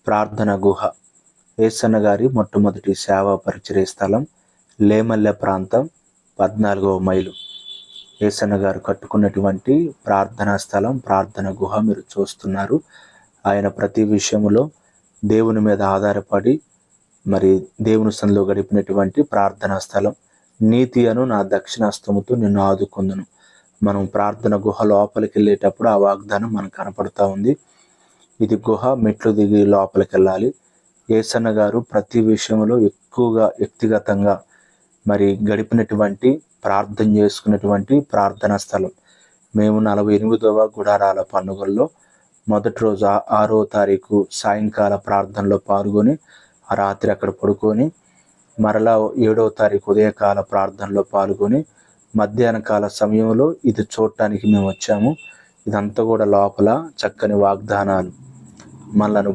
ప్రార్థన గుహ యేసన్న గారి మొట్టమొదటి సేవా పరిచర్య స్థలం లేమల్లె ప్రాంతం 14వ మైలు. యేసన్న గారు కట్టుకున్నటువంటి ప్రార్థనా స్థలం, ప్రార్థన గుహ మీరు చూస్తున్నారు. ఆయన ప్రతి విషయంలో దేవుని మీద ఆధారపడి మరి దేవుని సన్నిధిలో గడిపినటువంటి ప్రార్థనా స్థలం. నీతి అను నా దక్షిణాస్తముతో నిన్ను ఆదుకొందును. మనం ప్రార్థన గుహ లోపలికి వెళ్ళేటప్పుడు ఆ వాగ్దానం మనకు కనపడతా ఉంది. ఇది గుహ, మెట్లు దిగి లోపలికి వెళ్ళాలి. యేసన్న గారు ప్రతి విషయంలో ఎక్కువగా వ్యక్తిగతంగా మరి గడిపినటువంటి, ప్రార్థన చేసుకున్నటువంటి ప్రార్థనా స్థలం. మేము 48వ గుడారాల పండుగల్లో మొదటి రోజు 6వ తారీఖు సాయంకాల ప్రార్థనలో పాల్గొని ఆ రాత్రి అక్కడ పడుకొని, మరలా 7వ తారీఖు ఉదయకాల ప్రార్థనలో పాల్గొని మధ్యాహ్న కాల సమయంలో ఇది చూడటానికి మేము వచ్చాము. ఇదంతా కూడా లోపల చక్కని వాగ్దానాలు, మనలను